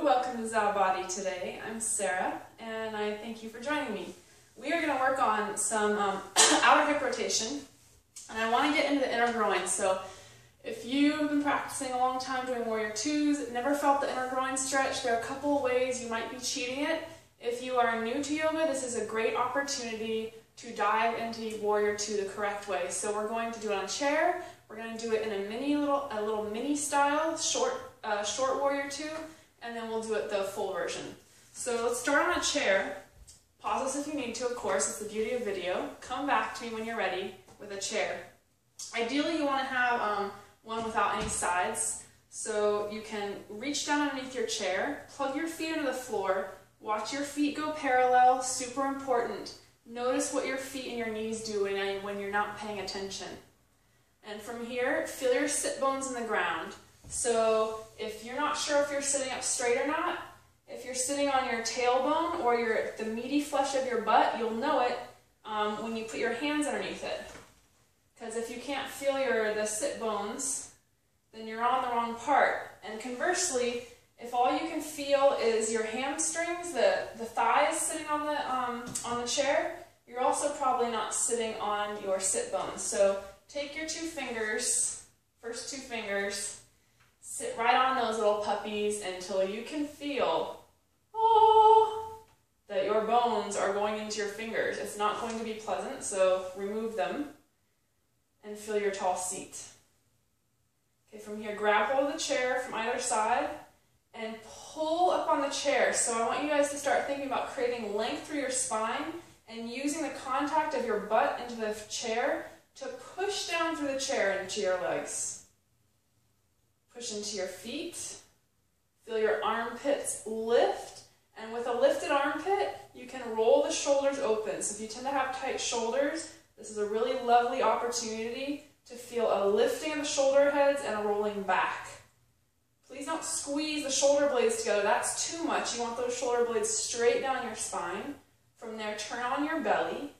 welcome to Zao Body today. I'm Sarah, and I thank you for joining me. We are going to work on some outer hip rotation, and I want to get into the inner groin. So if you've been practicing a long time doing Warrior Twos, never felt the inner groin stretch, there are a couple of ways you might be cheating it. If you are new to yoga, this is a great opportunity to dive into Warrior Two the correct way. So we're going to do it on a chair. We're going to do it in a little mini style, short Warrior Two, and then we'll do it the full version. So let's start on a chair. Pause this if you need to, of course. It's the beauty of video. Come back to me when you're ready with a chair. Ideally, you want to have one without any sides. So you can reach down underneath your chair, plug your feet into the floor, watch your feet go parallel, super important. Notice what your feet and your knees do when you're not paying attention. And from here, feel your sit bones in the ground. So if you're not sure if you're sitting up straight or not, if you're sitting on your tailbone or the meaty flesh of your butt, you'll know it when you put your hands underneath it. Because if you can't feel the sit bones, then you're on the wrong part. And conversely, if all you can feel is your hamstrings, the thighs sitting on the chair, you're also probably not sitting on your sit bones. So take your two fingers, first two fingers, sit right on those little puppies until you can feel, that your bones are going into your fingers. It's not going to be pleasant, so remove them and feel your tall seat. Okay, from here, grab hold of the chair from either side and pull up on the chair. So I want you guys to start thinking about creating length through your spine and using the contact of your butt into the chair to push down through the chair into your legs. Push into your feet. Feel your armpits lift. And with a lifted armpit, you can roll the shoulders open. So if you tend to have tight shoulders, this is a really lovely opportunity to feel a lifting of the shoulder heads and a rolling back. Please don't squeeze the shoulder blades together. That's too much. You want those shoulder blades straight down your spine. From there, turn on your belly.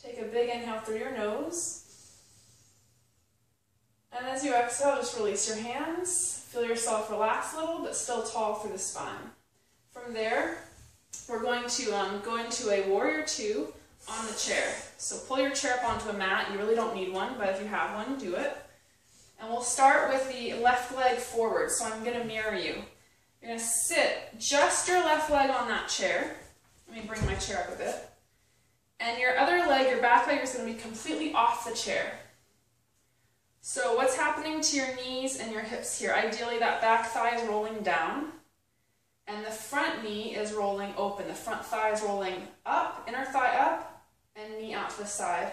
Take a big inhale through your nose. And as you exhale, just release your hands. Feel yourself relax a little, but still tall through the spine. From there, we're going to go into a Warrior Two on the chair. So pull your chair up onto a mat. You really don't need one, but if you have one, do it. And we'll start with the left leg forward. So I'm going to mirror you. You're going to sit just your left leg on that chair. Let me bring my chair up a bit. And your other leg, your back leg, is going to be completely off the chair. So what's happening to your knees and your hips here? Ideally, that back thigh is rolling down, and the front knee is rolling open. The front thigh is rolling up, inner thigh up, and knee out to the side.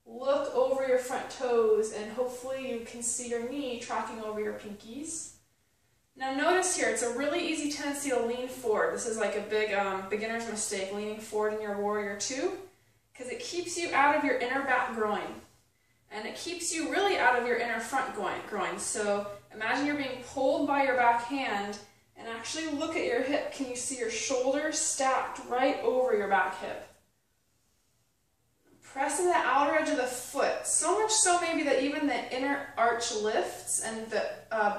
Look over your front toes, and hopefully you can see your knee tracking over your pinkies. Now notice here, it's a really easy tendency to lean forward. This is like a big beginner's mistake, leaning forward in your Warrior Two, because it keeps you out of your inner back groin. And it keeps you really out of your inner front groin. So imagine you're being pulled by your back hand, and actually look at your hip. Can you see your shoulders stacked right over your back hip? Press into the outer edge of the foot, so much so maybe that even the inner arch lifts and the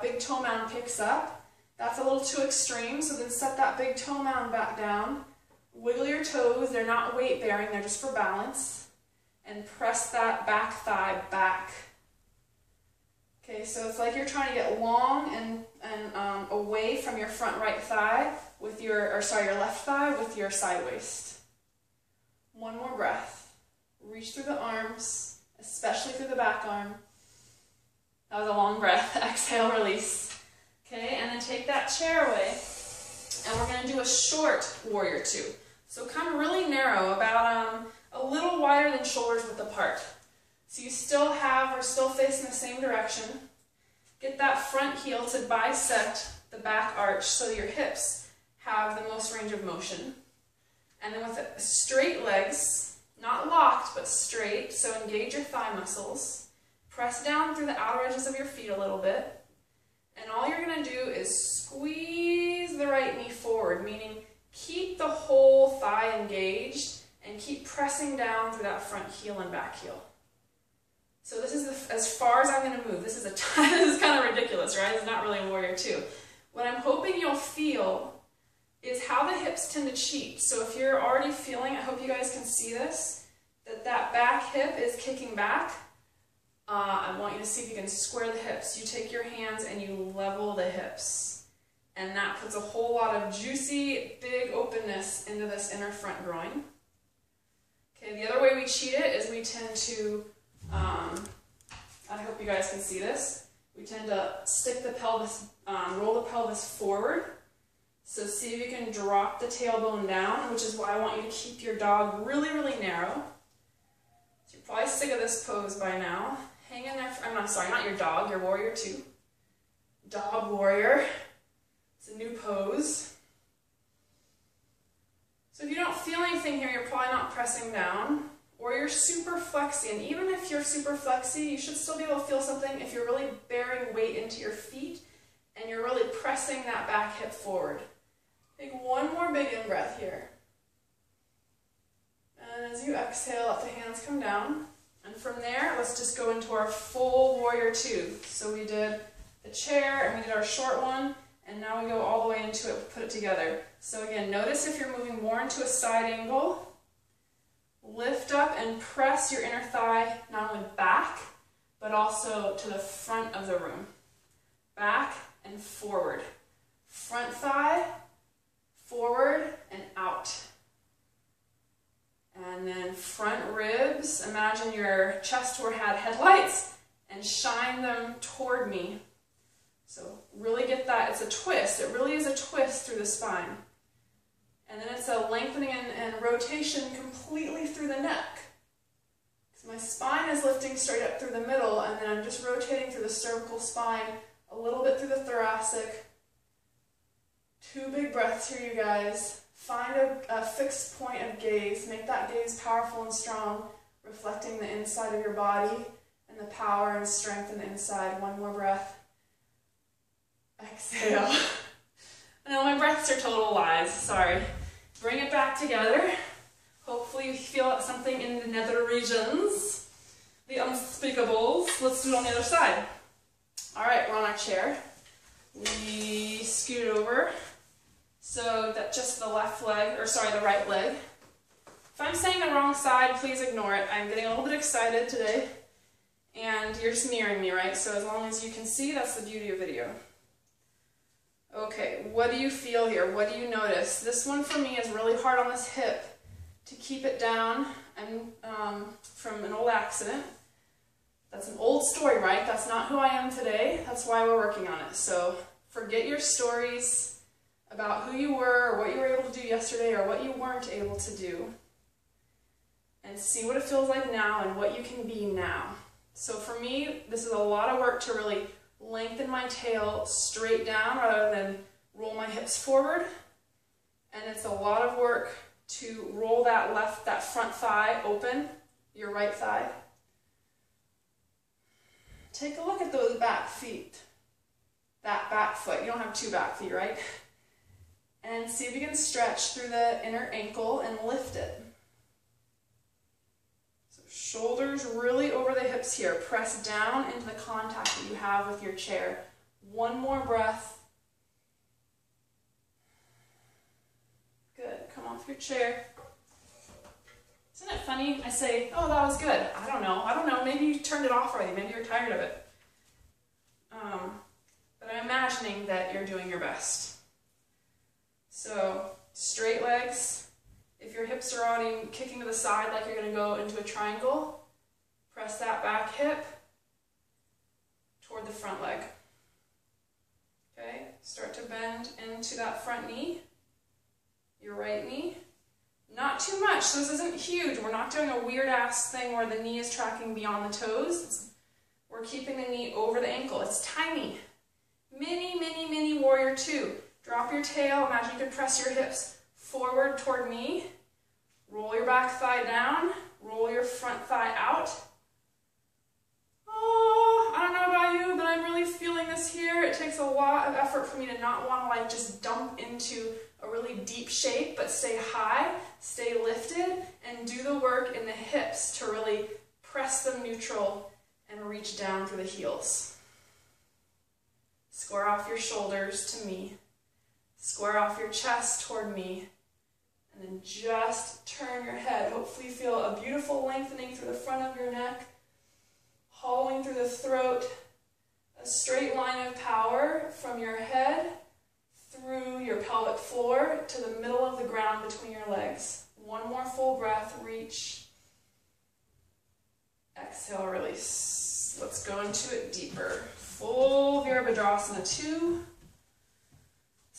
big toe mound picks up. That's a little too extreme, so then set that big toe mound back down. Wiggle your toes. They're not weight bearing, they're just for balance. And press that back thigh back. Okay, so it's like you're trying to get long and away from your front right thigh with your left thigh with your side waist. One more breath. Reach through the arms, especially through the back arm. That was a long breath. Exhale, release. Okay, and then take that chair away, and we're going to do a short Warrior Two. So come really narrow, about a little wider than shoulders width apart. So we're still facing the same direction. Get that front heel to bisect the back arch so that your hips have the most range of motion. And then with straight legs, not locked, but straight, so engage your thigh muscles. Press down through the outer edges of your feet a little bit. And all you're going to do is squeeze the right knee forward, meaning keep the whole thigh engaged and keep pressing down through that front heel and back heel. So this is as far as I'm going to move. This is kind of ridiculous, right? It's not really a Warrior Two. What I'm hoping you'll feel is how the hips tend to cheat. So if you're already feeling, I hope you guys can see this, that back hip is kicking back, I want you to see if you can square the hips. You take your hands and you level the hips. And that puts a whole lot of juicy, big openness into this inner front groin. Okay, the other way we cheat it is we tend to, I hope you guys can see this, we tend to stick the pelvis, roll the pelvis forward. So see if you can drop the tailbone down, which is why I want you to keep your dog really, really narrow. So you're probably sick of this pose by now. Hang in there, sorry, not your dog, your warrior too. Dog warrior. It's a new pose. So if you don't feel anything here, you're probably not pressing down, or you're super flexy. And even if you're super flexy, you should still be able to feel something if you're really bearing weight into your feet and you're really pressing that back hip forward. Take one more big in-breath here. And as you exhale, let the hands come down. And from there, let's just go into our full warrior two. So we did the chair and we did our short one, and now we go all the way into it, put it together. So again, notice if you're moving more into a side angle, lift up and press your inner thigh not only back, but also to the front of the room. Back and forward. Front thigh, forward and out. And then front ribs, imagine your chest had headlights and shine them toward me. So really get that, it's a twist, it really is a twist through the spine. And then it's a lengthening and rotation completely through the neck. So my spine is lifting straight up through the middle, and then I'm just rotating through the cervical spine, a little bit through the thoracic. 2 big breaths here, you guys. Find a fixed point of gaze. Make that gaze powerful and strong, reflecting the inside of your body and the power and strength in the inside. 1 more breath. Exhale. I know my breaths are total lies, sorry. Bring it back together. Hopefully you feel something in the nether regions, the unspeakables. Let's do it on the other side. All right, we're on our chair. We scoot over so that just the left leg, or sorry, the right leg. If I'm saying the wrong side, please ignore it. I'm getting a little bit excited today, and you're just mirroring me, right? So as long as you can see, that's the beauty of video. Okay, what do you feel here? What do you notice? This one for me is really hard on this hip to keep it down. I'm from an old accident. That's an old story, right? That's not who I am today. That's why we're working on it. So forget your stories about who you were or what you were able to do yesterday or what you weren't able to do. And see what it feels like now and what you can be now. So for me, this is a lot of work to really lengthen my tail straight down rather than roll my hips forward. And it's a lot of work to roll that front thigh open, your right thigh. Take a look at those back feet, that back foot. You don't have 2 back feet, right? And see if you can stretch through the inner ankle and lift it. Shoulders really over the hips here. Press down into the contact that you have with your chair. 1 more breath. Good. Come off your chair. Isn't it funny? I say, oh, that was good. I don't know. Maybe you turned it off already. Maybe you're tired of it. But I'm imagining that you're doing your best. So, straight legs. If your hips are already kicking to the side like you're going to go into a triangle, press that back hip toward the front leg. Okay, start to bend into that front knee, your right knee. Not too much, so this isn't huge. We're not doing a weird ass thing where the knee is tracking beyond the toes. We're keeping the knee over the ankle. It's tiny. Mini, mini, mini warrior two. Drop your tail. Imagine you can press your hips forward toward me. Roll your back thigh down. Roll your front thigh out. Oh, I don't know about you, but I'm really feeling this here. It takes a lot of effort for me to not want to like just dump into a really deep shape, but stay high, stay lifted, and do the work in the hips to really press them neutral and reach down through the heels. Square off your shoulders to me. Square off your chest toward me. And then just turn your head. Hopefully you feel a beautiful lengthening through the front of your neck, hollowing through the throat, a straight line of power from your head through your pelvic floor to the middle of the ground between your legs. One more full breath, reach. Exhale, release. Let's go into it deeper. Full Virabhadrasana II.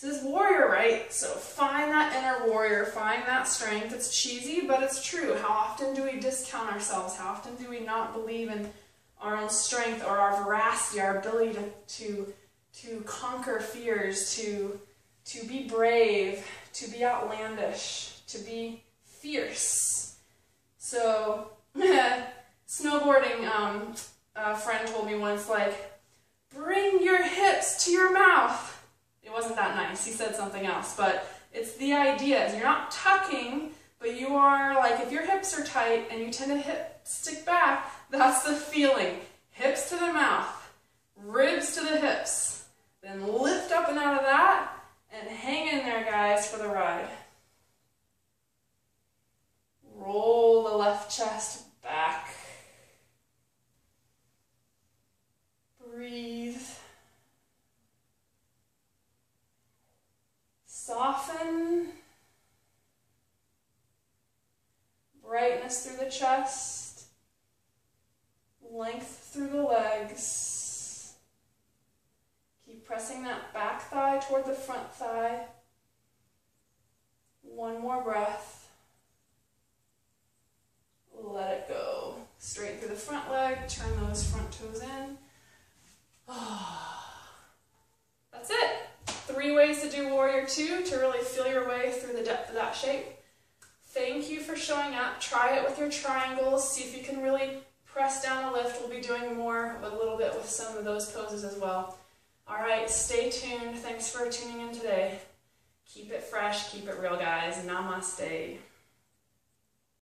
This is warrior, right? So find that inner warrior, find that strength. It's cheesy, but it's true. How often do we discount ourselves? How often do we not believe in our own strength or our veracity, our ability to conquer fears, to be brave, to be outlandish, to be fierce? So, snowboarding, a friend told me once, like, bring your hips to your mouth. It wasn't that nice. He said something else, but it's the idea. You're not tucking, but you are, like, if your hips are tight and you tend to stick back, that's the feeling. Hips to the mouth, ribs to the hips. Then lift up and out of that, and hang in there, guys, for the ride. Roll the left chest back. Breathe. Soften. Brightness through the chest. Length through the legs. Keep pressing that back thigh toward the front thigh. One more breath. Let it go. Straight through the front leg. Turn those front toes in. That's it. 3 ways to do Warrior II to really feel your way through the depth of that shape. Thank you for showing up. Try it with your triangles. See if you can really press down a lift. We'll be doing more a little bit with some of those poses as well. All right, stay tuned. Thanks for tuning in today. Keep it fresh, keep it real, guys. Namaste.